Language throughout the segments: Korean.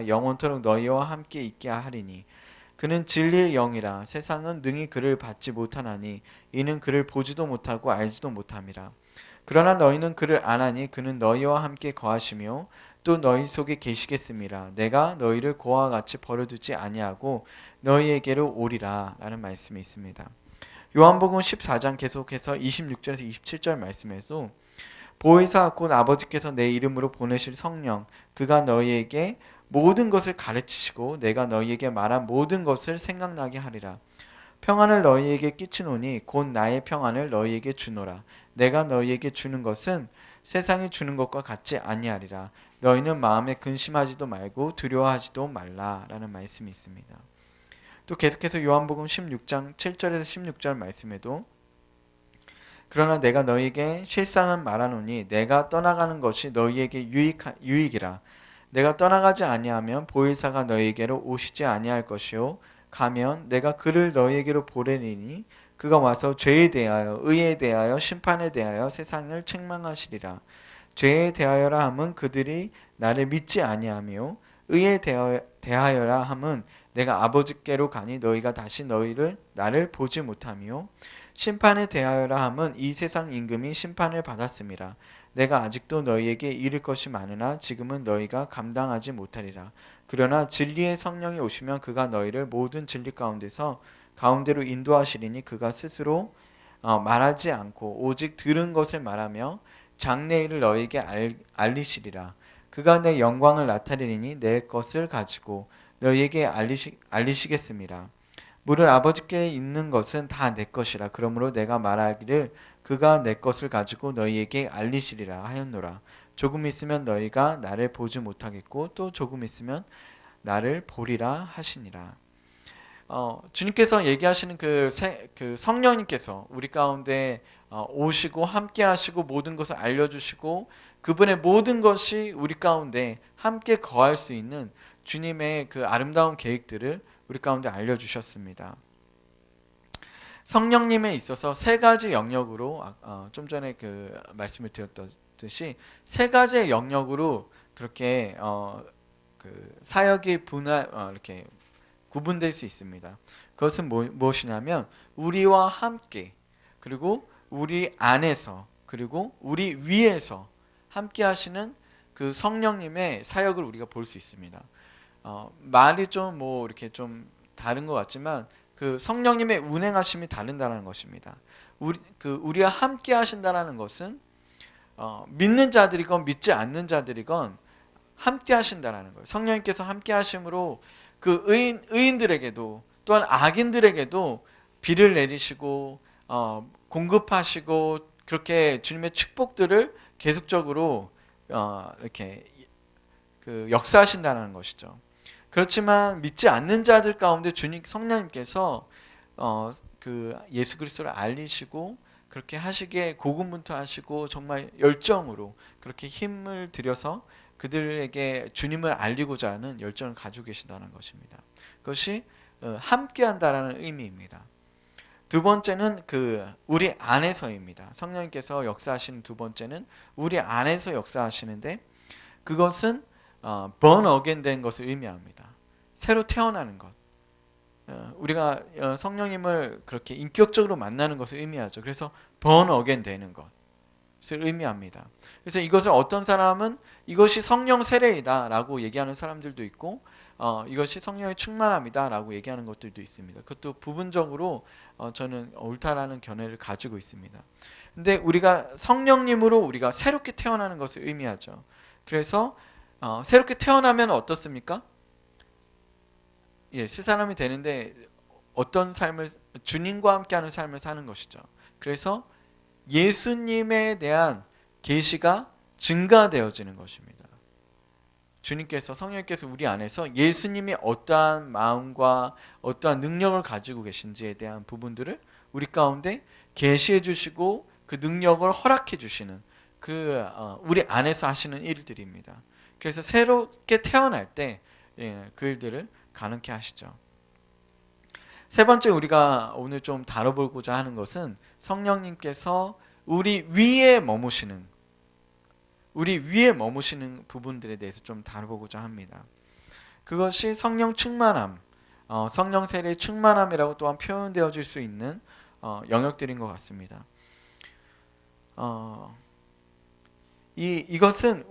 영원토록 너희와 함께 있게 하리니 그는 진리의 영이라. 세상은 능히 그를 받지 못하나니 이는 그를 보지도 못하고 알지도 못함이라. 그러나 너희는 그를 아나니 그는 너희와 함께 거하시며 또 너희 속에 계시겠음이라. 내가 너희를 고아와 같이 버려두지 아니하고 너희에게로 오리라 라는 말씀이 있습니다. 요한복음 14장 계속해서 26절에서 27절 말씀에서 보혜사 곧 아버지께서 내 이름으로 보내실 성령 그가 너희에게 모든 것을 가르치시고 내가 너희에게 말한 모든 것을 생각나게 하리라. 평안을 너희에게 끼치노니 곧 나의 평안을 너희에게 주노라. 내가 너희에게 주는 것은 세상이 주는 것과 같지 아니하리라. 너희는 마음에 근심하지도 말고 두려워하지도 말라라는 말씀이 있습니다. 또 계속해서 요한복음 16장 7절에서 16절 말씀에도 그러나 내가 너희에게 실상은 말하노니 내가 떠나가는 것이 너희에게 유익이라. 내가 떠나가지 아니하면 보혜사가 너희에게로 오시지 아니할 것이요 가면 내가 그를 너희에게로 보내리니 그가 와서 죄에 대하여 의에 대하여 심판에 대하여 세상을 책망하시리라. 죄에 대하여라 함은 그들이 나를 믿지 아니하며 의에 대하여라 함은 내가 아버지께로 가니 너희가 다시 나를 보지 못하며 심판에 대하여라 함은 이 세상 임금이 심판을 받았음이라. 내가 아직도 너희에게 이를 것이 많으나 지금은 너희가 감당하지 못하리라. 그러나 진리의 성령이 오시면 그가 너희를 모든 진리 가운데로 인도하시리니 그가 스스로 말하지 않고 오직 들은 것을 말하며 장래일을 너희에게 알리시리라. 그가 내 영광을 나타내리니 내 것을 가지고 너희에게 알리시겠습니다. 물을 아버지께 있는 것은 다 내 것이라. 그러므로 내가 말하기를 그가 내 것을 가지고 너희에게 알리시리라 하였노라. 조금 있으면 너희가 나를 보지 못하겠고 또 조금 있으면 나를 보리라 하시니라. 주님께서 얘기하시는 그 성령님께서 우리 가운데 오시고 함께 하시고 모든 것을 알려주시고 그분의 모든 것이 우리 가운데 함께 거할 수 있는 주님의 그 아름다운 계획들을 우리 가운데 알려주셨습니다. 성령님에 있어서 세 가지 영역으로 좀 전에 그 말씀을 드렸듯이 세 가지의 영역으로 그렇게 그 사역이 이렇게 구분될 수 있습니다. 그것은 무엇이냐면 우리와 함께 그리고 우리 안에서 그리고 우리 위에서 함께 하시는 그 성령님의 사역을 우리가 볼 수 있습니다. 말이 좀 이렇게 좀 다른 것 같지만 그 성령님의 운행하심이 다른다는 것입니다. 우리와 함께 하신다는 것은 믿는 자들이건 믿지 않는 자들이건 함께 하신다는 거예요. 성령님께서 함께 하심으로 그 의인들에게도 또한 악인들에게도 비를 내리시고 공급하시고 그렇게 주님의 축복들을 계속적으로 이렇게 그 역사하신다는 것이죠. 그렇지만 믿지 않는 자들 가운데 주님 성령님께서 그 예수 그리스도를 알리시고 그렇게 하시기에 고군분투하시고 정말 열정으로 그렇게 힘을 들여서 그들에게 주님을 알리고자 하는 열정을 가지고 계신다는 것입니다. 그것이 함께한다라는 의미입니다. 두 번째는 그 우리 안에서입니다. 성령님께서 역사하시는 두 번째는 우리 안에서 역사하시는데 그것은 born again 된 것을 의미합니다. 새로 태어나는 것. 우리가 성령님을 그렇게 인격적으로 만나는 것을 의미하죠. 그래서 born again 되는 것을 의미합니다. 그래서 이것을 어떤 사람은 이것이 성령 세례이다 라고 얘기하는 사람들도 있고 이것이 성령의 충만함이다 라고 얘기하는 것들도 있습니다. 그것도 부분적으로 저는 옳다라는 견해를 가지고 있습니다. 근데 우리가 성령님으로 우리가 새롭게 태어나는 것을 의미하죠. 그래서 새롭게 태어나면 어떻습니까? 새 사람이 되는데 어떤 삶을 주님과 함께하는 삶을 사는 것이죠. 그래서 예수님에 대한 계시가 증가되어지는 것입니다. 주님께서 성령께서 우리 안에서 예수님이 어떠한 마음과 어떠한 능력을 가지고 계신지에 대한 부분들을 우리 가운데 계시해 주시고 그 능력을 허락해 주시는 그 우리 안에서 하시는 일들입니다. 그래서 새롭게 태어날 때 그 일들을 가능케 하시죠. 세 번째 우리가 오늘 좀 다뤄보고자 하는 것은 성령님께서 우리 위에 머무시는 부분들에 대해서 좀 다뤄보고자 합니다. 그것이 성령 충만함, 성령 세례의 충만함이라고 또한 표현되어질 수 있는 영역들인 것 같습니다. 이것은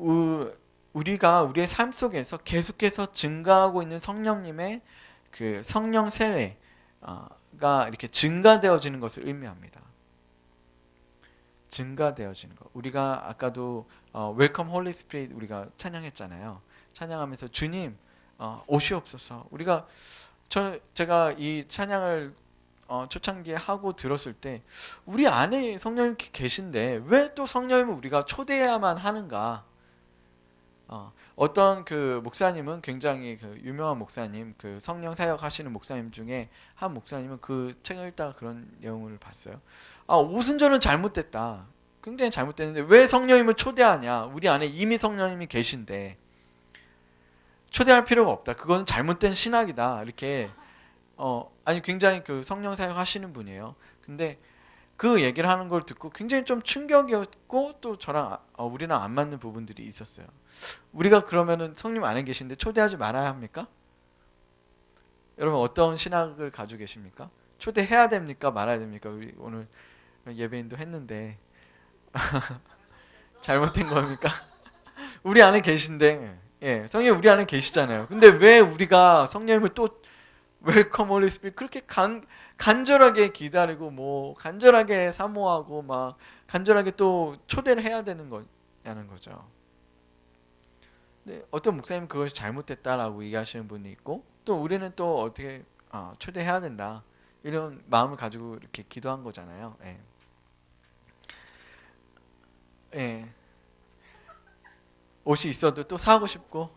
우리가 우리의 삶 속에서 계속해서 증가하고 있는 성령님의 그 성령 세례가 이렇게 증가되어지는 것을 의미합니다. 증가되어지는 것. 우리가 아까도 웰컴 홀리 스피릿 우리가 찬양했잖아요. 찬양하면서 주님 오시옵소서. 제가 이 찬양을 초창기에 하고 들었을 때 우리 안에 성령님 계신데 왜 또 성령님을 우리가 초대해야만 하는가? 어떤 그 목사님은 굉장히 그 유명한 목사님, 그 성령 사역 하시는 목사님 중에 한 목사님은 그 책을 읽다가 그런 내용을 봤어요. 오순절은 잘못됐다. 굉장히 잘못됐는데 왜 성령님을 초대하냐? 우리 안에 이미 성령님이 계신데 초대할 필요가 없다. 그건 잘못된 신학이다. 이렇게 아니 굉장히 그 성령 사역 하시는 분이에요. 근데 그 얘기를 하는 걸 듣고 굉장히 좀 충격이었고 또 저랑 우리랑 안 맞는 부분들이 있었어요. 우리가 그러면은 성령 안에 계신데 초대하지 말아야 합니까? 여러분 어떤 신학을 가지고 계십니까? 초대해야 됩니까? 말아야 됩니까? 우리 오늘 예배인도 했는데 잘못된 겁니까? 우리 안에 계신데 성령 우리 안에 계시잖아요. 근데 왜 우리가 성령님을 또 웰컴 홀리 스피릿 그렇게 간절하게 기다리고 뭐 간절하게 사모하고 막 간절하게 또 초대를 해야 되는 거냐는 거죠. 근데 어떤 목사님 그것이 잘못됐다라고 얘기하시는 분이 있고 또 우리는 또 어떻게 초대해야 된다 이런 마음을 가지고 이렇게 기도한 거잖아요. 옷이 있어도 또 사고 싶고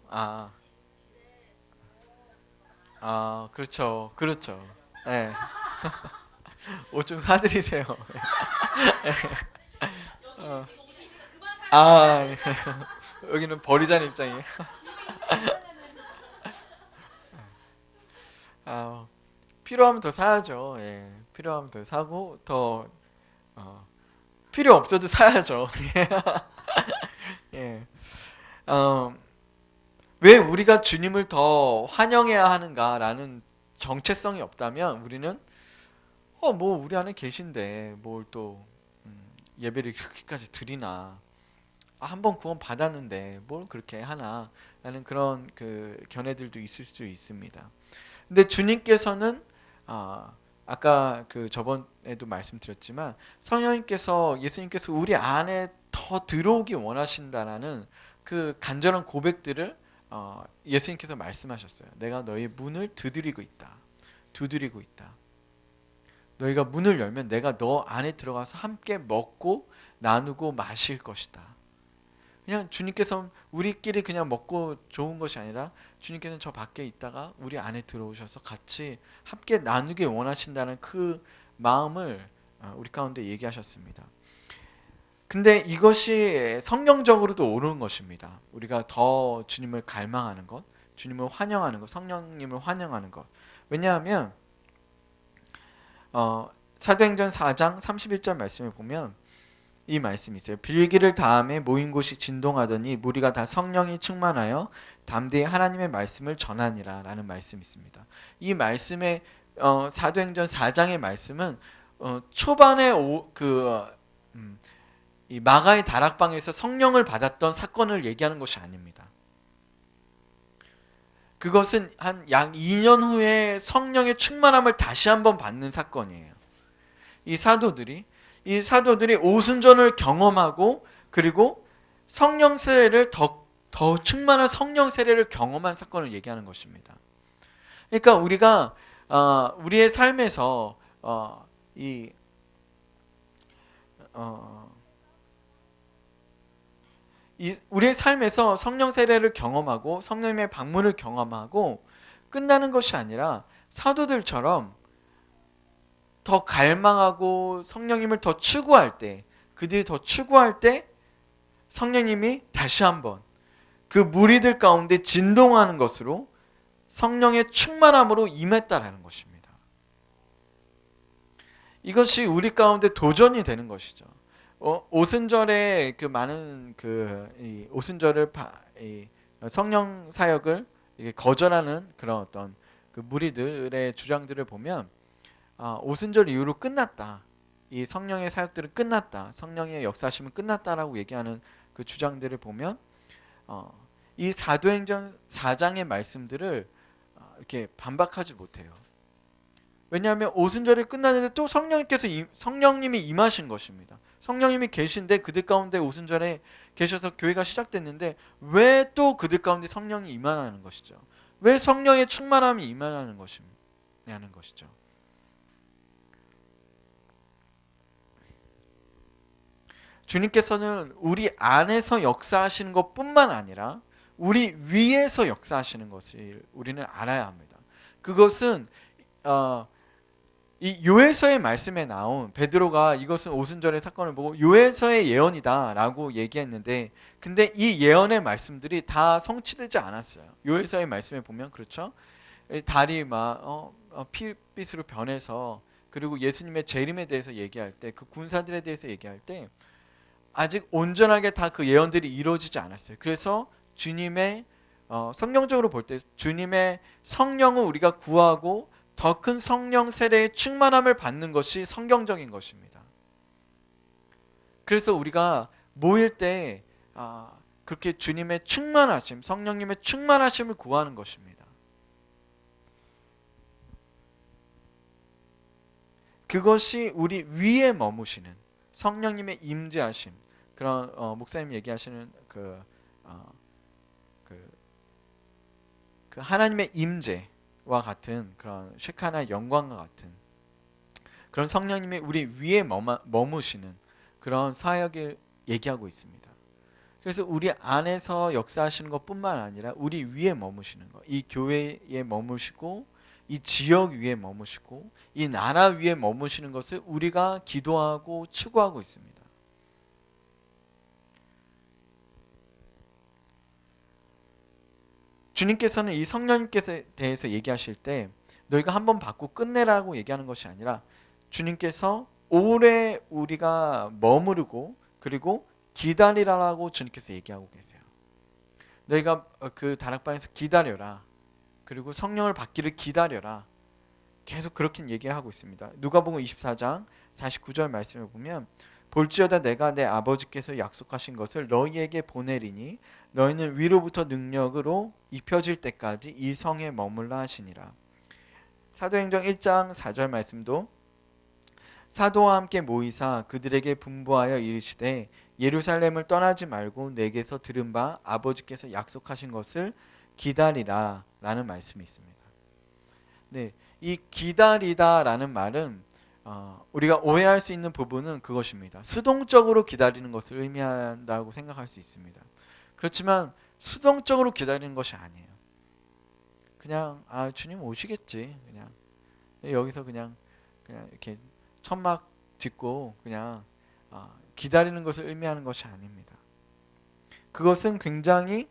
그렇죠. 옷 좀 사드리세요. 여기는 버리자는 입장이에요. 필요하면 더 사야죠. 필요하면 더 사고 더 필요 없어도 사야죠. 왜 우리가 주님을 더 환영해야 하는가라는 정체성이 없다면 우리는 뭐 우리 안에 계신데 뭘 또 예배를 그렇게까지 드리나 한번 구원 받았는데 뭘 그렇게 하나 라는 그런 그 견해들도 있을 수 있습니다. 근데 주님께서는 아까 그 저번에도 말씀드렸지만 성령님께서 예수님께서 우리 안에 더 들어오기 원하신다라는 그 간절한 고백들을 예수님께서 말씀하셨어요. 내가 너의 문을 두드리고 있다. 너희가 문을 열면 내가 너 안에 들어가서 함께 먹고 나누고 마실 것이다. 그냥 주님께서 우리끼리 그냥 먹고 좋은 것이 아니라 주님께서는 저 밖에 있다가 우리 안에 들어오셔서 같이 함께 나누기 원하신다는 그 마음을 우리 가운데 얘기하셨습니다. 근데 이것이 성경적으로도 옳은 것입니다. 우리가 더 주님을 갈망하는 것, 주님을 환영하는 것, 성령님을 환영하는 것. 왜냐하면 사도행전 4장 31절 말씀을 보면 이 말씀이 있어요. 빌기를 다음에 모인 곳이 진동하더니 무리가 다 성령이 충만하여 담대히 하나님의 말씀을 전하니라 라는 말씀이 있습니다. 이 말씀의 사도행전 4장의 말씀은 초반에 이 마가의 다락방에서 성령을 받았던 사건을 얘기하는 것이 아닙니다. 그것은 한 약 2년 후에 성령의 충만함을 다시 한번 받는 사건이에요. 이 사도들이 오순절을 경험하고 그리고 성령 세례를 더 충만한 성령 세례를 경험한 사건을 얘기하는 것입니다. 그러니까 우리가 우리의 삶에서 우리의 삶에서 성령 세례를 경험하고 성령님의 방문을 경험하고 끝나는 것이 아니라 사도들처럼 더 갈망하고 성령님을 더 추구할 때 그들이 더 추구할 때 성령님이 다시 한번 그 무리들 가운데 진동하는 것으로 성령의 충만함으로 임했다라는 것입니다. 이것이 우리 가운데 도전이 되는 것이죠. 오순절에 그 많은 오순절을 성령 사역을 이게 거절하는 그런 어떤 그 무리들의 주장들을 보면 오순절 이후로 끝났다. 이 성령의 사역들은 끝났다. 성령의 역사심은 끝났다라고 얘기하는 그 주장들을 보면 이 사도행전 4장의 말씀들을 이렇게 반박하지 못해요. 왜냐하면 오순절이 끝났는데 또 성령님이 임하신 것입니다. 성령님이 계신데 그들 가운데 오순절에 계셔서 교회가 시작됐는데 왜 또 그들 가운데 성령이 임하는 것이죠? 왜 성령의 충만함이 임하는 것이냐는 것이죠. 주님께서는 우리 안에서 역사하시는 것뿐만 아니라 우리 위에서 역사하시는 것을 우리는 알아야 합니다. 그것은 이 요엘서의 말씀에 나온 베드로가 이것은 오순절의 사건을 보고 요엘서의 예언이다라고 얘기했는데, 근데 이 예언의 말씀들이 다 성취되지 않았어요. 요엘서의 말씀에 보면 그렇죠. 달이 막 피빛으로 변해서, 그리고 예수님의 재림에 대해서 얘기할 때, 그 군사들에 대해서 얘기할 때 아직 온전하게 다 그 예언들이 이루어지지 않았어요. 그래서 주님의 성경적으로 볼 때 주님의 성령을 우리가 구하고 더 큰 성령 세례의 충만함을 받는 것이 성경적인 것입니다. 그래서 우리가 모일 때 그렇게 주님의 충만하심, 성령님의 충만하심을 구하는 것입니다. 그것이 우리 위에 머무시는 성령님의 임재하심, 그런 목사님 얘기하시는 그 하나님의 임재와 같은 그런 쉐카나 영광과 같은 그런 성령님이 우리 위에 머무시는 그런 사역을 얘기하고 있습니다. 그래서 우리 안에서 역사하시는 것뿐만 아니라 우리 위에 머무시는 것, 이 교회에 머무시고 이 지역 위에 머무시고 이 나라 위에 머무시는 것을 우리가 기도하고 추구하고 있습니다. 주님께서는 이 성령님께서 대해서 얘기하실 때 너희가 한번 받고 끝내라고 얘기하는 것이 아니라 주님께서 오래 우리가 머무르고 그리고 기다리라고 주님께서 얘기하고 계세요. 너희가 그 다락방에서 기다려라. 그리고 성령을 받기를 기다려라. 계속 그렇게 얘기를 하고 있습니다. 누가복음 24장 49절 말씀을 보면 볼지어다 내가 내 아버지께서 약속하신 것을 너희에게 보내리니 너희는 위로부터 능력으로 입혀질 때까지 이 성에 머물라 하시니라. 사도행전 1장 4절 말씀도 사도와 함께 모이사 그들에게 분부하여 이르시되 예루살렘을 떠나지 말고 내게서 들은 바 아버지께서 약속하신 것을 기다리라 라는 말씀이 있습니다. 네, 이 기다리다라는 말은 우리가 오해할 수 있는 부분은 그것입니다. 수동적으로 기다리는 것을 의미한다고 생각할 수 있습니다. 그렇지만 수동적으로 기다리는 것이 아니에요. 그냥 주님 오시겠지. 그냥 여기서 그냥 이렇게 천막 짓고 그냥 기다리는 것을 의미하는 것이 아닙니다. 그것은 굉장히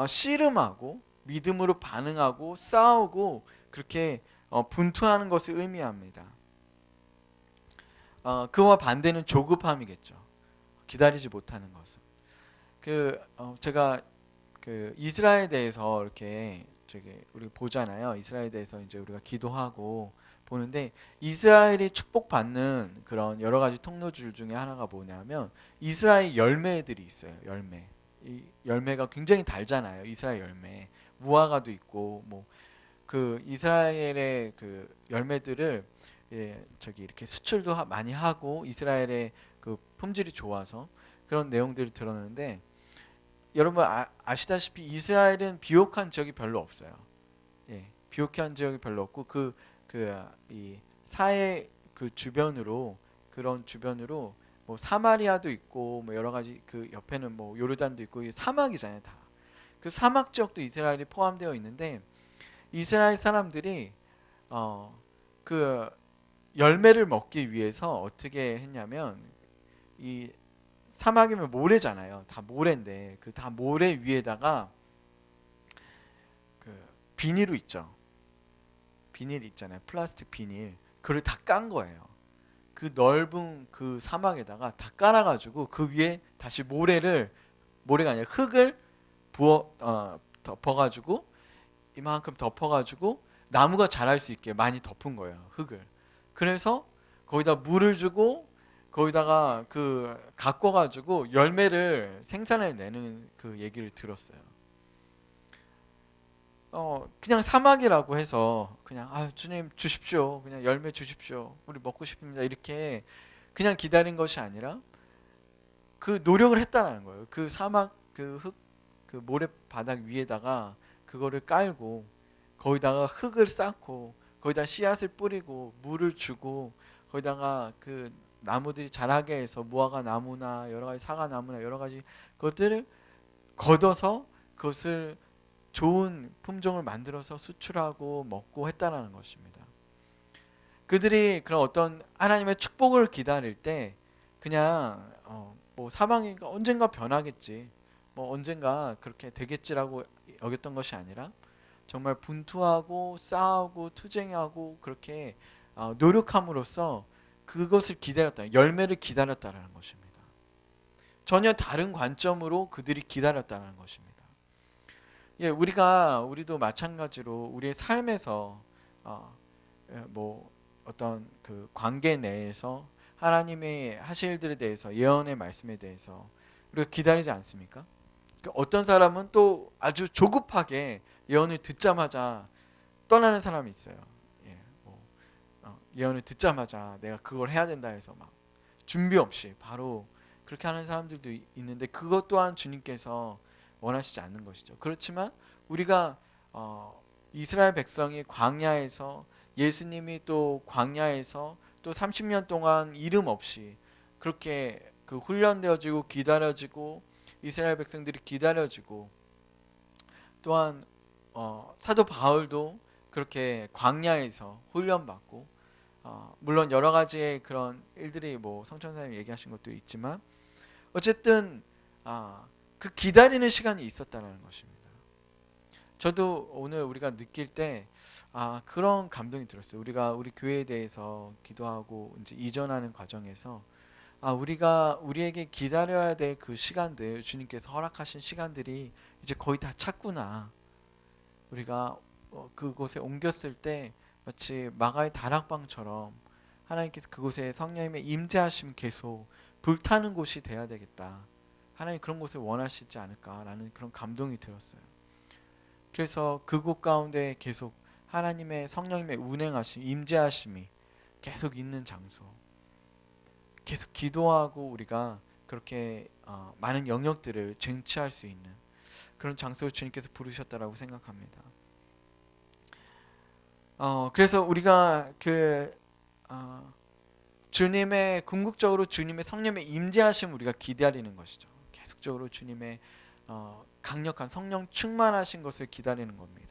씨름하고 믿음으로 반응하고 싸우고 그렇게 분투하는 것을 의미합니다. 그와 반대는 조급함이겠죠. 기다리지 못하는 것은. 제가 이스라엘에 대해서 이렇게 우리가 보잖아요. 이스라엘에 대해서 이제 우리가 기도하고 보는데 이스라엘이 축복받는 그런 여러 가지 통로줄 중에 하나가 뭐냐면 이스라엘 열매들이 있어요. 열매. 이 열매가 굉장히 달잖아요. 이스라엘 열매. 무화과도 있고 그 이스라엘의 그 열매들을 이렇게 수출도 많이 하고 이스라엘의 그 품질이 좋아서 그런 내용들을 들었는데 여러분 아시다시피 이스라엘은 비옥한 지역이 별로 없어요. 비옥한 지역이 별로 없고 이 사해 그 주변으로 그런 주변으로 사마리아도 있고 여러 가지 그 옆에는 요르단도 있고 사막이잖아요. 다 그 사막 지역도 이스라엘이 포함되어 있는데 이스라엘 사람들이 그 열매를 먹기 위해서 어떻게 했냐면 이 사막이면 모래잖아요. 다 모래인데 그 다 모래 위에다가 그 비닐로 있죠. 비닐 있잖아요. 플라스틱 비닐. 그걸 다 깐 거예요. 그 넓은 그 사막에다가 다 깔아가지고 그 위에 다시 모래가 아니라 흙을 덮어가지고 이만큼 덮어가지고 나무가 자랄 수 있게 많이 덮은 거예요, 흙을. 그래서 거기다 물을 주고 거기다가 그 가꿔가지고 열매를 생산해내는 그 얘기를 들었어요. 그냥 사막이라고 해서 그냥 주님 주십시오, 그냥 열매 주십시오, 우리 먹고 싶습니다, 이렇게 그냥 기다린 것이 아니라 그 노력을 했다는 거예요. 그 사막 그 흙 그 모래바닥 위에다가 그거를 깔고 거기다가 흙을 쌓고 거기다 씨앗을 뿌리고 물을 주고 거기다가 그 나무들이 자라게 해서 무화과 나무나 여러 가지 사과 나무나 여러 가지 것들을 걷어서 그것을 좋은 품종을 만들어서 수출하고 먹고 했다라는 것입니다. 그들이 그런 어떤 하나님의 축복을 기다릴 때 그냥 뭐 사망이니까 언젠가 변하겠지, 뭐 언젠가 그렇게 되겠지라고 여겼던 것이 아니라 정말 분투하고 싸우고 투쟁하고 그렇게 노력함으로써 그것을 기다렸다, 열매를 기다렸다라는 것입니다. 전혀 다른 관점으로 그들이 기다렸다는 것입니다. 예, 우리도 마찬가지로 우리의 삶에서 뭐 어떤 그 관계 내에서 하나님의 하실 일들에 대해서, 예언의 말씀에 대해서 우리가 기다리지 않습니까? 어떤 사람은 또 아주 조급하게 예언을 듣자마자 떠나는 사람이 있어요. 예, 예언을 듣자마자 내가 그걸 해야 된다 해서 막 준비 없이 바로 그렇게 하는 사람들도 있는데 그것 또한 주님께서 원하시지 않는 것이죠. 그렇지만 우리가 이스라엘 백성이 광야에서, 예수님이 또 광야에서 또 30년 동안 이름 없이 그렇게 그 훈련되어지고 기다려지고 이스라엘 백성들이 기다려지고, 또한 사도 바울도 그렇게 광야에서 훈련받고, 물론 여러 가지의 그런 일들이 뭐 성천사님 얘기하신 것도 있지만 어쨌든 그 기다리는 시간이 있었다는 것입니다. 저도 오늘 우리가 느낄 때 그런 감동이 들었어요. 우리가 우리 교회에 대해서 기도하고 이제 이전하는 과정에서 우리에게 기다려야 될 그 시간들, 주님께서 허락하신 시간들이 이제 거의 다 찼구나. 우리가 그곳에 옮겼을 때 마치 마가의 다락방처럼 하나님께서 그곳에 성령님의 임재하심 계속 불타는 곳이 돼야 되겠다, 하나님 그런 곳을 원하시지 않을까라는 그런 감동이 들었어요. 그래서 그곳 가운데 계속 하나님의 성령님의 운행하심, 임재하심이 계속 있는 장소, 계속 기도하고 우리가 그렇게 많은 영역들을 쟁취할 수 있는 그런 장소를 주님께서 부르셨다라고 생각합니다. 그래서 우리가 주님의 궁극적으로 주님의 성령의 임재하심 우리가 기다리는 것이죠. 계속적으로 주님의 강력한 성령 충만하신 것을 기다리는 겁니다.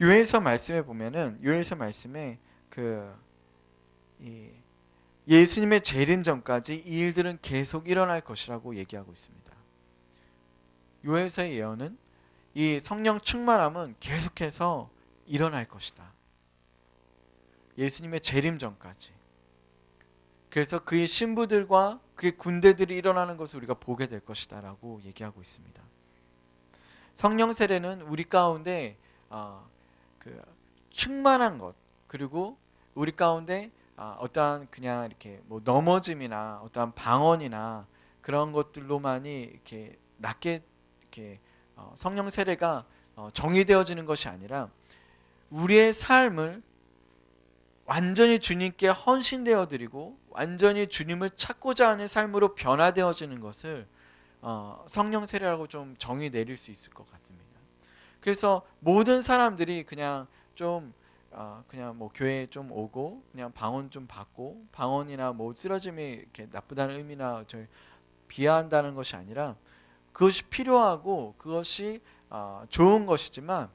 요엘서 말씀에 보면은 요엘서 말씀에 예수님의 재림 전까지 이 일들은 계속 일어날 것이라고 얘기하고 있습니다. 요엘서의 예언은 이 성령 충만함은 계속해서 일어날 것이다, 예수님의 재림 전까지. 그래서 그의 신부들과 그의 군대들이 일어나는 것을 우리가 보게 될 것이다 라고 얘기하고 있습니다. 성령 세례는 우리 가운데 충만한 것, 그리고 우리 가운데 어떠한 그냥 이렇게 뭐 넘어짐이나 어떠한 방언이나 그런 것들로만이 이렇게 낮게 이렇게 성령 세례가 정의되어지는 것이 아니라 우리의 삶을 완전히 주님께 헌신되어 드리고 완전히 주님을 찾고자 하는 삶으로 변화되어지는 것을 성령 세례라고 좀 정의 내릴 수 있을 것 같습니다. 그래서 모든 사람들이 그냥 뭐 교회에 좀 오고 그냥 방언 좀 받고, 방언이나 뭐 쓰러짐이 이렇게 나쁘다는 의미나 비하한다는 것이 아니라 그것이 필요하고 그것이 좋은 것이지만,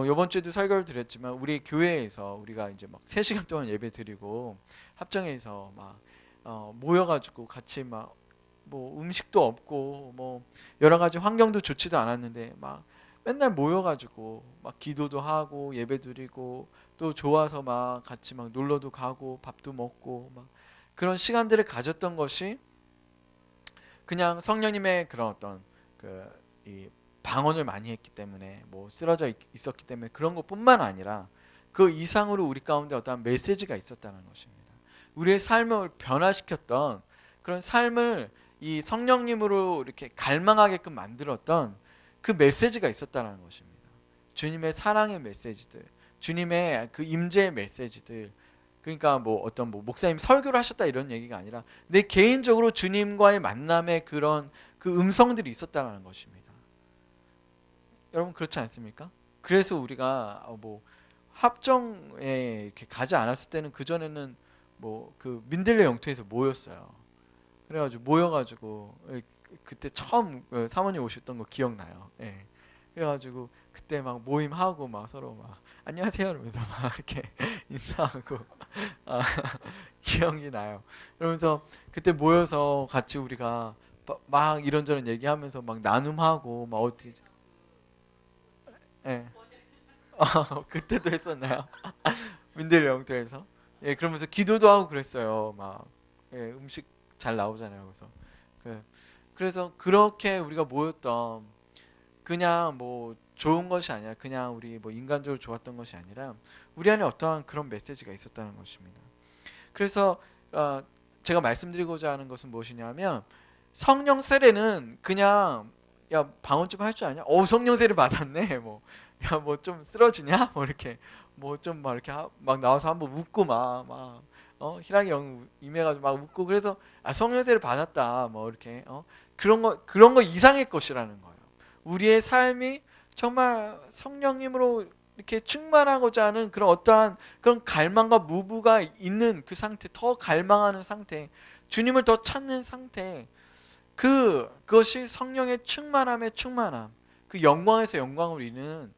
이번 주에도 설교를 드렸지만 우리 교회에서 우리가 이제 막 3시간 동안 예배 드리고 합정에서 막 모여가지고 같이 막 뭐 음식도 없고 뭐 여러 가지 환경도 좋지도 않았는데 막 맨날 모여가지고 막 기도도 하고 예배 드리고 또 좋아서 막 같이 막 놀러도 가고 밥도 먹고 막 그런 시간들을 가졌던 것이 그냥 성령님의 그런 어떤 이 방언을 많이 했기 때문에 뭐 쓰러져 있었기 때문에 그런 것뿐만 아니라 그 이상으로 우리 가운데 어떠한 메시지가 있었다는 것입니다. 우리의 삶을 변화시켰던 그런 삶을 이 성령님으로 이렇게 갈망하게끔 만들었던 그 메시지가 있었다는 것입니다. 주님의 사랑의 메시지들, 주님의 그 임재의 메시지들. 그러니까 뭐 어떤 뭐 목사님 설교를 하셨다 이런 얘기가 아니라 내 개인적으로 주님과의 만남의 그런 그 음성들이 있었다는 것입니다. 여러분 그렇지 않습니까? 그래서 우리가 뭐 합정에 이렇게 가지 않았을 때는 그 전에는 뭐 그 민들레 영토에서 모였어요. 그래가지고 모여가지고 그때 처음 사모님 오셨던 거 기억나요. 예. 그래가지고 그때 막 모임하고 막 서로 막 안녕하세요 이러면서 막 이렇게 인사하고 아, 기억이 나요. 그러면서 그때 모여서 같이 우리가 막 이런저런 얘기하면서 막 나눔하고 막 어떻게 예. 그때도 했었나요? 민들 영토에서 예 그러면서 기도도 하고 그랬어요. 막 예, 음식 잘 나오잖아요. 그래서 그래서 그렇게 우리가 모였던 그냥 뭐 좋은 것이 아니라 그냥 우리 뭐 인간적으로 좋았던 것이 아니라 우리 안에 어떠한 그런 메시지가 있었다는 것입니다. 그래서 어, 제가 말씀드리고자 하는 것은 무엇이냐면 성령 세례는 그냥 야 방언 좀 할 줄 아냐? 성령 세례 받았네. 뭐 야 뭐 좀 쓰러지냐? 뭐 이렇게 뭐 좀 막 이렇게 막 나와서 한번 웃고 막 희랑이 영 임해가지고 막 웃고 그래서 성령 세례 받았다. 뭐 이렇게 그런 거 이상의 것이라는 거예요. 우리의 삶이 정말 성령님으로 이렇게 충만하고자 하는 그런 어떠한 그런 갈망과 무부가 있는 그 상태, 더 갈망하는 상태, 주님을 더 찾는 상태, 그것이 성령의 충만함의 충만함, 그 영광에서 영광을 이루는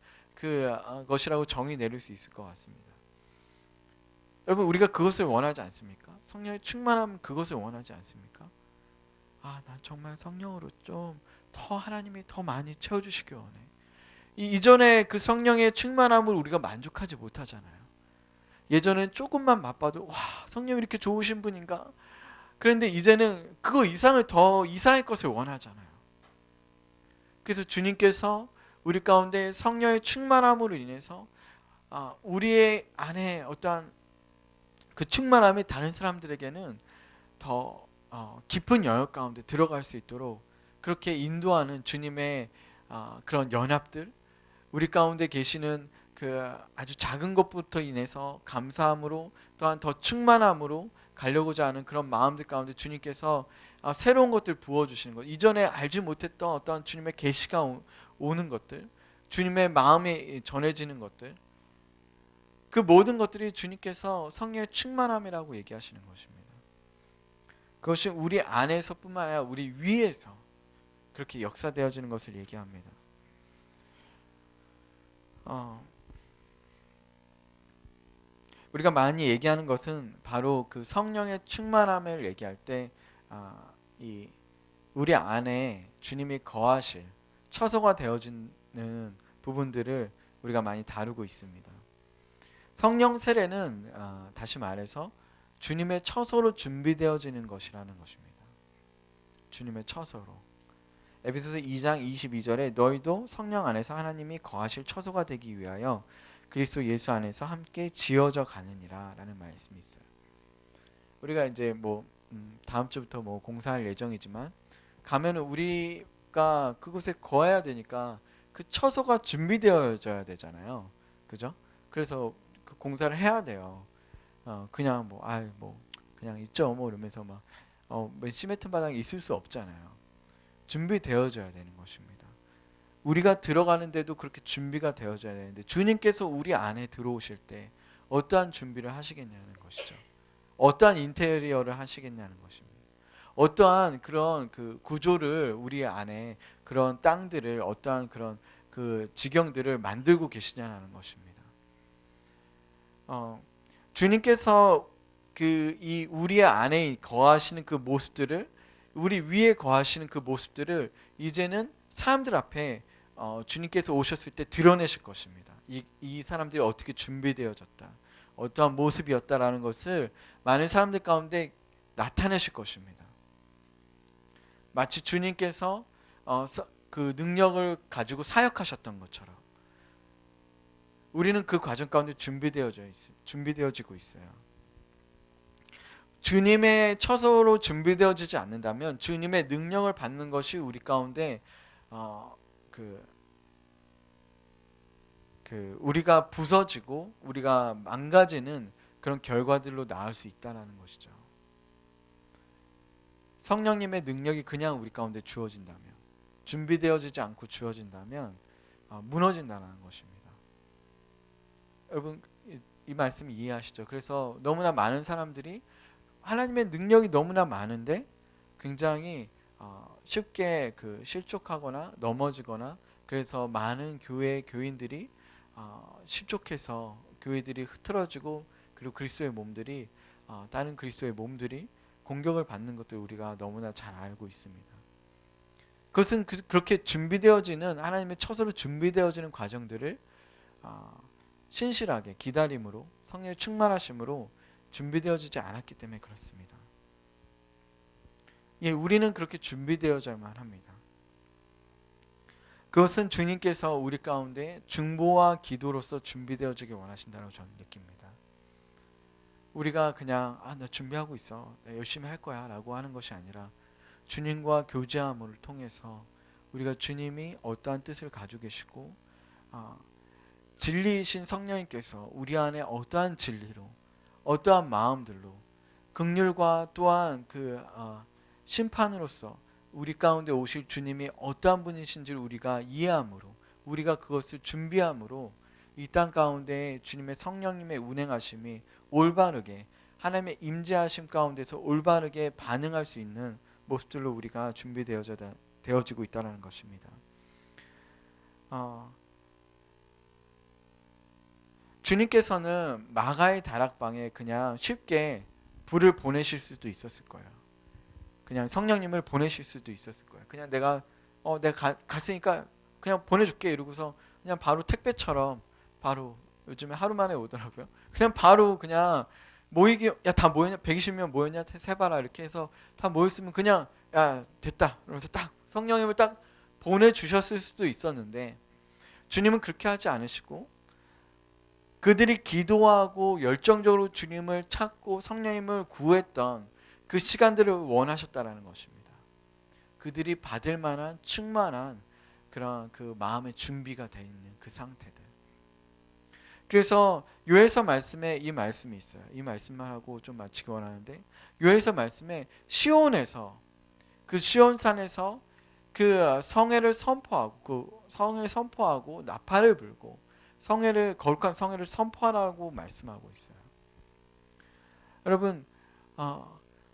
것이라고 정의 내릴 수 있을 것 같습니다. 여러분 우리가 그것을 원하지 않습니까? 성령의 충만함 그것을 원하지 않습니까? 나 정말 성령으로 좀 더 하나님이 더 많이 채워주시기 원해. 이전에 그 성령의 충만함을 우리가 만족하지 못하잖아요. 예전엔 조금만 맛봐도 와 성령이 이렇게 좋으신 분인가? 그런데 이제는 그거 이상을 더 이상의 것을 원하잖아요. 그래서 주님께서 우리 가운데 성령의 충만함으로 인해서 우리의 안에 어떠한 그 충만함이 다른 사람들에게는 더 깊은 영역 가운데 들어갈 수 있도록 그렇게 인도하는 주님의 그런 연합들, 우리 가운데 계시는 그 아주 작은 것부터 인해서 감사함으로 또한 더 충만함으로 가려고자 하는 그런 마음들 가운데 주님께서 새로운 것들 부어주시는 것, 이전에 알지 못했던 어떤 주님의 계시가 오는 것들, 주님의 마음이 전해지는 것들, 그 모든 것들이 주님께서 성령의 충만함이라고 얘기하시는 것입니다. 그것이 우리 안에서뿐만 아니라 우리 위에서 그렇게 역사되어지는 것을 얘기합니다. 우리가 많이 얘기하는 것은 바로 그 성령의 충만함을 얘기할 때 우리 안에 주님이 거하실 처소가 되어지는 부분들을 우리가 많이 다루고 있습니다. 성령 세례는 다시 말해서 주님의 처소로 준비되어지는 것이라는 것입니다. 주님의 처소로. 에베소서 2장 22절에 너희도 성령 안에서 하나님이 거하실 처소가 되기 위하여 그리스도 예수 안에서 함께 지어져 가느니라 라는 말씀이 있어요. 우리가 이제 뭐 다음 주부터 뭐 공사할 예정이지만 가면은 우리가 그곳에 거해야 되니까 그 처소가 준비되어져야 되잖아요. 그죠? 그래서 그 공사를 해야 돼요. 그냥 뭐 그냥 있죠 뭐 이러면서 막 시멘트 바닥에 있을 수 없잖아요. 준비되어져야 되는 것입니다. 우리가 들어가는데도 그렇게 준비가 되어져야 되는데 주님께서 우리 안에 들어오실 때 어떠한 준비를 하시겠냐는 것이죠. 어떠한 인테리어를 하시겠냐는 것입니다. 어떠한 그런 그 구조를 우리 안에 그런 땅들을 어떠한 그런 그 지경들을 만들고 계시냐는 것입니다. 주님께서 이 우리 안에 거하시는 그 모습들을 우리 위에 거하시는 그 모습들을 이제는 사람들 앞에 주님께서 오셨을 때 드러내실 것입니다. 이 사람들이 어떻게 준비되어졌다, 어떠한 모습이었다라는 것을 많은 사람들 가운데 나타내실 것입니다. 마치 주님께서 그 능력을 가지고 사역하셨던 것처럼 우리는 그 과정 가운데 준비되어지고 있어요. 주님의 처소로 준비되어지지 않는다면 주님의 능력을 받는 것이 우리 가운데 그 우리가 부서지고 우리가 망가지는 그런 결과들로 나올 수 있다는 것이죠. 성령님의 능력이 그냥 우리 가운데 주어진다면, 준비되어지지 않고 주어진다면 무너진다는 것입니다. 여러분 이 말씀 이해하시죠? 그래서 너무나 많은 사람들이 하나님의 능력이 너무나 많은데 굉장히 쉽게 실족하거나 넘어지거나, 그래서 많은 교인들이 실족해서 교회들이 흐트러지고, 그리고 그리스도의 몸들이 다른 그리스도의 몸들이 공격을 받는 것들 우리가 너무나 잘 알고 있습니다. 그것은 그렇게 준비되어지는, 하나님의 처소로 준비되어지는 과정들을 신실하게 기다림으로, 성령의 충만하심으로 준비되어지지 않았기 때문에 그렇습니다. 예, 우리는 그렇게 준비되어져야만 합니다. 그것은 주님께서 우리 가운데 중보와 기도로서 준비되어지길 원하신다고 저는 느낍니다. 우리가 그냥 나 준비하고 있어, 나 열심히 할 거야 라고 하는 것이 아니라 주님과 교제함을 통해서 우리가 주님이 어떠한 뜻을 가지고 계시고 진리이신 성령님께서 우리 안에 어떠한 진리로, 어떠한 마음들로, 긍휼과 또한 심판으로서 우리 가운데 오실 주님이 어떠한 분이신지를 우리가 이해함으로, 우리가 그것을 준비함으로 이 땅 가운데 주님의 성령님의 운행하심이 올바르게, 하나님의 임재하심 가운데서 올바르게 반응할 수 있는 모습들로 우리가 준비되어지고 있다는 것입니다. 주님께서는 마가의 다락방에 그냥 쉽게 불을 보내실 수도 있었을 거예요. 그냥 성령님을 보내실 수도 있었을 거예요. 그냥 내가 갔으니까 그냥 보내줄게 이러고서 그냥 바로 택배처럼, 바로 요즘에 하루 만에 오더라고요. 그냥 바로 그냥 모이기, 야 다 모였냐, 120명 모였냐 세봐라 이렇게 해서 다 모였으면 그냥 야 됐다 이러면서 딱 성령님을 딱 보내주셨을 수도 있었는데, 주님은 그렇게 하지 않으시고 그들이 기도하고 열정적으로 주님을 찾고 성령님을 구했던 그 시간들을 원하셨다라는 것입니다. 그들이 받을 만한 충만한 그런 그 마음의 준비가 되어 있는 그 상태들. 그래서 요엘서 말씀에 이 말씀이 있어요. 이 말씀만 하고 좀 마치기 원하는데, 요엘서 말씀에 시온에서, 그 시온산에서 그 성회를 선포하고 나팔을 불고 거룩한 성회를 선포하라고 말씀하고 있어요. 여러분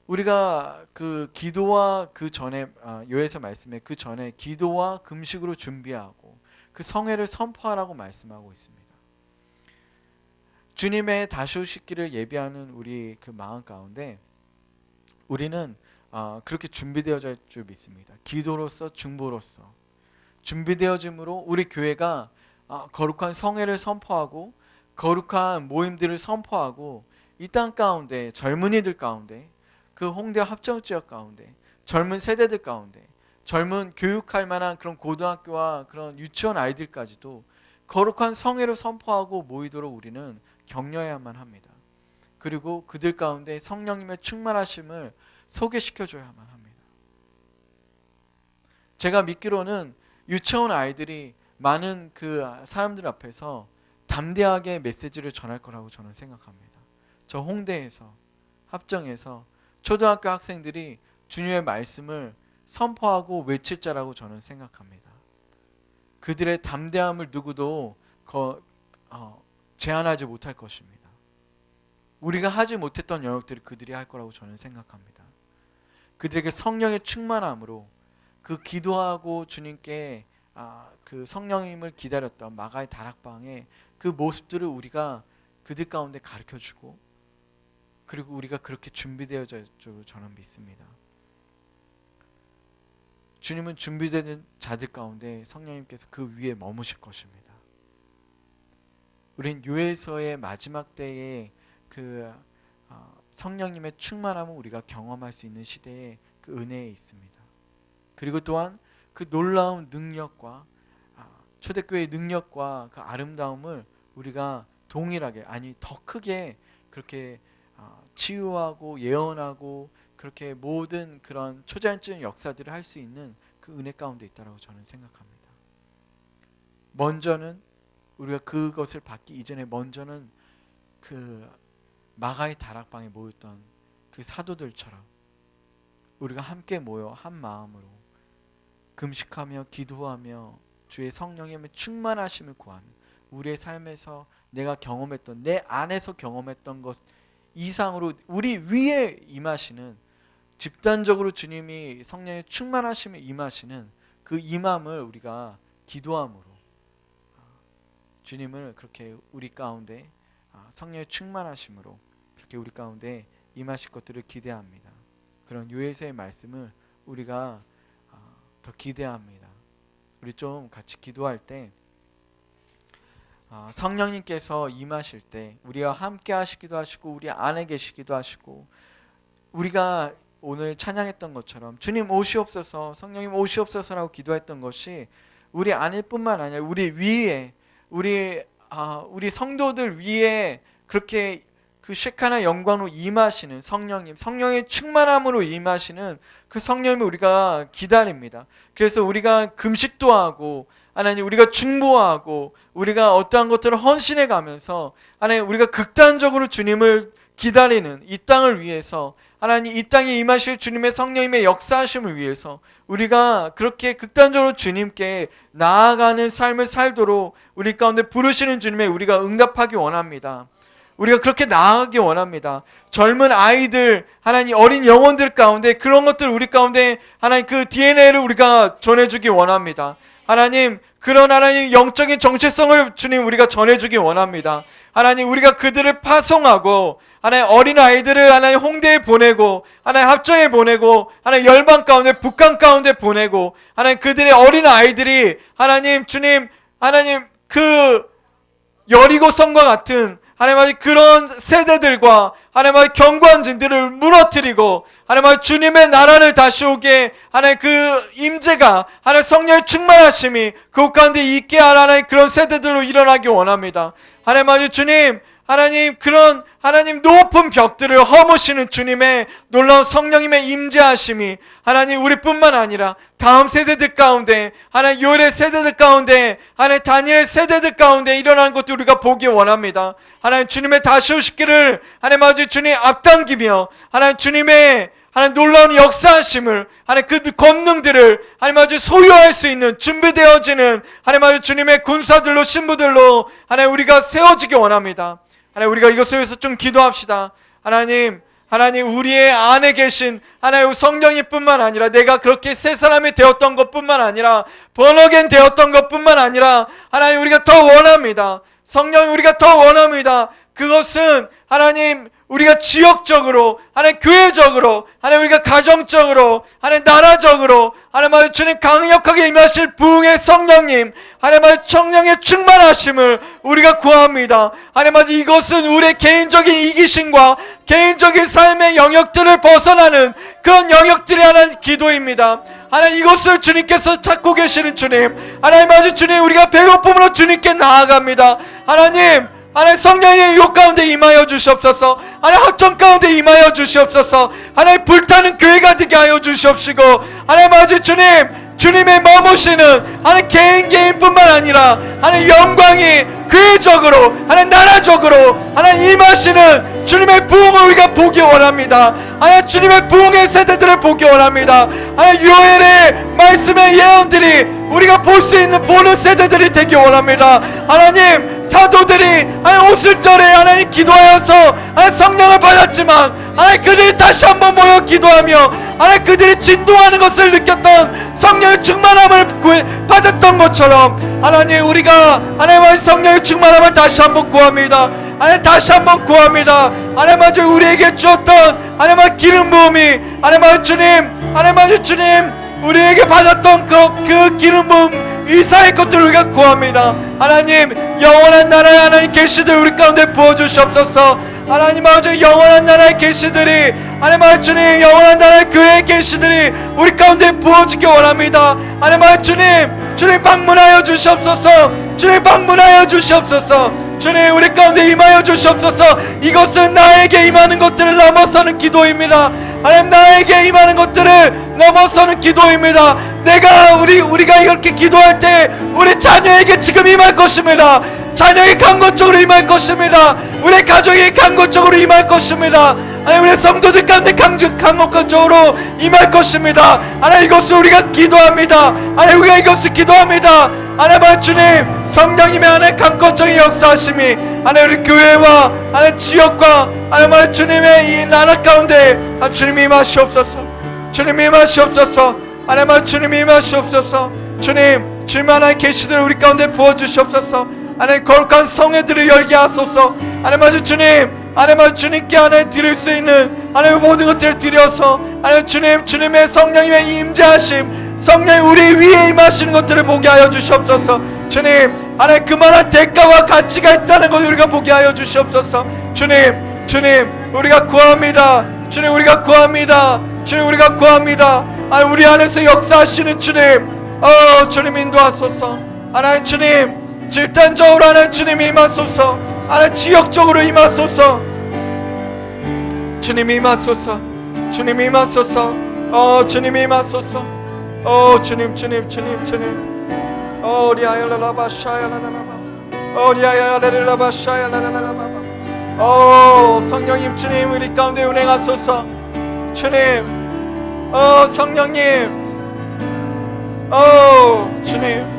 우리가 그 기도와 그 전에 요엘서 말씀에 그 전에 기도와 금식으로 준비하고 그 성회를 선포하라고 말씀하고 있습니다. 주님의 다시 오시기를 예비하는 우리 그 마음 가운데 우리는 그렇게 준비되어질 줄 믿습니다. 기도로서, 중보로서 준비되어짐으로 우리 교회가 거룩한 성회를 선포하고 거룩한 모임들을 선포하고 이 땅 가운데 젊은이들 가운데, 그 홍대 합정지역 가운데 젊은 세대들 가운데, 젊은 교육할 만한 그런 고등학교와 그런 유치원 아이들까지도 거룩한 성회를 선포하고 모이도록 우리는 격려해야만 합니다. 그리고 그들 가운데 성령님의 충만하심을 소개시켜줘야만 합니다. 제가 믿기로는 유치원 아이들이 많은 그 사람들 앞에서 담대하게 메시지를 전할 거라고 저는 생각합니다. 저 홍대에서, 합정에서 초등학교 학생들이 주님의 말씀을 선포하고 외칠 자라고 저는 생각합니다. 그들의 담대함을 누구도 제한하지 못할 것입니다. 우리가 하지 못했던 영역들을 그들이 할 거라고 저는 생각합니다. 그들에게 성령의 충만함으로 그 기도하고 주님께 그 성령님을 기다렸던 마가의 다락방의 그 모습들을 우리가 그들 가운데 가르쳐주고, 그리고 우리가 그렇게 준비되어져 줄 저는 믿습니다. 주님은 준비된 자들 가운데 성령님께서 그 위에 머무실 것입니다. 우린 요엘서의 마지막 때에 그 성령님의 충만함을 우리가 경험할 수 있는 시대에 그 은혜에 있습니다. 그리고 또한 그 놀라운 능력과 초대교회의 능력과 그 아름다움을 우리가 동일하게, 아니 더 크게 그렇게 치유하고 예언하고 그렇게 모든 그런 초자연적인 역사들을 할 수 있는 그 은혜 가운데 있다고 저는 생각합니다. 먼저는 우리가 그것을 받기 이전에 먼저는 그 마가의 다락방에 모였던 그 사도들처럼 우리가 함께 모여 한 마음으로 금식하며 기도하며 주의 성령의 충만하심을 구하며 우리의 삶에서 내가 경험했던, 내 안에서 경험했던 것 이상으로 우리 위에 임하시는, 집단적으로 주님이 성령의 충만하심을 임하시는 그 임함을 우리가 기도함으로 주님을 그렇게 우리 가운데 성령의 충만하심으로 그렇게 우리 가운데 임하실 것들을 기대합니다. 그런 요에서의 말씀을 우리가 더 기대합니다. 우리 좀 같이 기도할 때 성령님께서 임하실 때 우리와 함께 하시기도 하시고 우리 안에 계시기도 하시고, 우리가 오늘 찬양했던 것처럼 주님 오시옵소서, 성령님 오시옵소서라고 기도했던 것이 우리 안일 뿐만 아니라 우리 위에, 우리 성도들 위에 그렇게 그 쉐카나 영광으로 임하시는 성령님, 성령의 충만함으로 임하시는 그 성령님을 우리가 기다립니다. 그래서 우리가 금식도 하고 하나님, 우리가 중보하고 우리가 어떠한 것들을 헌신해 가면서 하나님, 우리가 극단적으로 주님을 기다리는 이 땅을 위해서, 하나님 이 땅에 임하실 주님의 성령님의 역사하심을 위해서 우리가 그렇게 극단적으로 주님께 나아가는 삶을 살도록 우리 가운데 부르시는 주님의 우리가 응답하기 원합니다. 우리가 그렇게 나아가기 원합니다. 젊은 아이들, 하나님 어린 영혼들 가운데 그런 것들 우리 가운데 하나님 그 DNA를 우리가 전해주기 원합니다. 하나님 그런 하나님 영적인 정체성을 주님 우리가 전해주기 원합니다. 하나님 우리가 그들을 파송하고 하나님 어린 아이들을 하나님 홍대에 보내고 하나님 합정에 보내고 하나님 열방 가운데 북한 가운데 보내고 하나님 그들의 어린 아이들이 하나님 주님 하나님 그 여리고성과 같은 하나님 그런 세대들과 하나님 경관진들을 무너뜨리고 하나님 주님의 나라를 다시 오게 하나님 그 임재가 하나님 성령의 충만하심이 그곳 가운데 있게 하나님 그런 세대들로 일어나기 원합니다. 하나님 주님 하나님 그런 하나님 높은 벽들을 허무시는 주님의 놀라운 성령님의 임재하심이 하나님 우리뿐만 아니라 다음 세대들 가운데 하나님 요엘의 세대들 가운데 하나님 다니엘의 세대들 가운데 일어나는 것도 우리가 보기 원합니다. 하나님 주님의 다시 오시기를 하나님 아버지 주님 앞당기며 하나님 주님의 하나님 놀라운 역사하심을 하나님 그 권능들을 하나님 아버지 소유할 수 있는 준비되어지는 하나님 아버지 주님의 군사들로 신부들로 하나님 우리가 세워지기 원합니다. 하나님 우리가 이것을 위해서 좀 기도합시다. 하나님 우리의 안에 계신 하나님 성령님 뿐만 아니라 내가 그렇게 새 사람이 되었던 것 뿐만 아니라 번어겐 되었던 것 뿐만 아니라 하나님 우리가 더 원합니다. 성령 우리가 더 원합니다. 그것은 하나님 우리가 지역적으로 하나님 교회적으로 하나님 우리가 가정적으로 하나님 나라적으로 하나님 주님 강력하게 임하실 부흥의 성령님 하나님 성령의 충만하심을 우리가 구합니다. 하나님 이것은 우리의 개인적인 이기심과 개인적인 삶의 영역들을 벗어나는 그런 영역들이 하나님 기도입니다. 하나님 이것을 주님께서 찾고 계시는 주님 하나님 아버지 주님 우리가 배고픔으로 주님께 나아갑니다. 하나님 성령의 요 가운데 임하여 주시옵소서. 하나님 합정 가운데 임하여 주시옵소서. 하나님 불타는 교회가 되게 하여 주시옵시고 하나님 아버지 주님의 머무시는 하나님 개인뿐만 아니라 하나님 영광이 교회적으로 하나님 나라적으로 하나님 임하시는 주님의 부흥을 우리가 보기 원합니다. 하나님 주님의 부흥의 세대들을 보기 원합니다. 하나님 요엘의 말씀의 예언들이 우리가 볼 수 있는 보는 세대들이 되기 원합니다. 하나님 사도들이 하나님 오순절에 하나님 기도하여서 하나님 성령을 받았지만 하나님 그들이 다시 한번 모여 기도하며 하나님 그들이 진동하는 것을 느꼈던 성령의 충만함을 받았던 것처럼 하나님 우리가 하나님의 성령의 충만함을 다시 한번 구합니다. 하나님 다시 한번 구합니다. 하나님 아버지 우리에게 주었던 하나님의 기름 부음이 하나님 주님 우리에게 받았던 그 기름 부음 이사의 것들을 우리가 구합니다. 하나님 영원한 나라에 하나님 계시들 우리 가운데 부어주시옵소서. 하나님 아버지 영원한 나라의 계시들이 하나님 아버지 주님 영원한 나라의 교회의 계시들이 우리 가운데 부어지기 원합니다. 하나님 아버지 주님 방문하여 주시옵소서. 주님 방문하여 주시옵소서. 주님 우리 가운데 임하여 주시옵소서. 이것은 나에게 임하는 것들을 넘어서는 기도입니다. 하나님 나에게 임하는 것들을 넘어서는 기도입니다. 우리가 이렇게 기도할 때 우리 자녀에게 지금 임할 것입니다. 자녀의 강건적으로 임할 것입니다. 우리 가족의 강건적으로 임할 것입니다. 하나님 우리 성도들 가운데 강건적으로 임할 것입니다. 하나님 이것을 우리가 기도합니다. 하나님 우리가 이것을 기도합니다. 하나님 주님 성령님의 하나님 강건적인 역사하심이 하나님 우리 교회와 하나님 지역과 하나님 주님의 이 나라 가운데 주님 임하시옵소서. 주님 임하시옵소서. 하나님 주님 임하시옵소서. 주님 하나님 계시들 우리 가운데 부어주시옵소서. 하나님 거룩한 성회들을 열게 하소서. 하나님 주님 주님께 하나님 드릴 수 있는 하나님 모든 것들을 드려서 하나님 주님의 성령님의 임재하심 성령이 우리 위에 임하시는 것들을 보게 하여 주시옵소서. 주님 하나님 그만한 대가와 가치가 있다는 것을 우리가 보게 하여 주시옵소서. 주님 우리가 구합니다. 주님 우리가 구합니다. 주님 우리가 구합니다. 하나님 우리 안에서 역사하시는 주님 인도하소서. 하나님 주님 집단적으로 하나님 주님 임하소서. 하나님 지역적으로 임하소서. 주님 임하소서. 주님 임하소서. 주님 임하소서. 주님 성령님 주님 우리 가운데 운행하소서. 주님 성령님 주님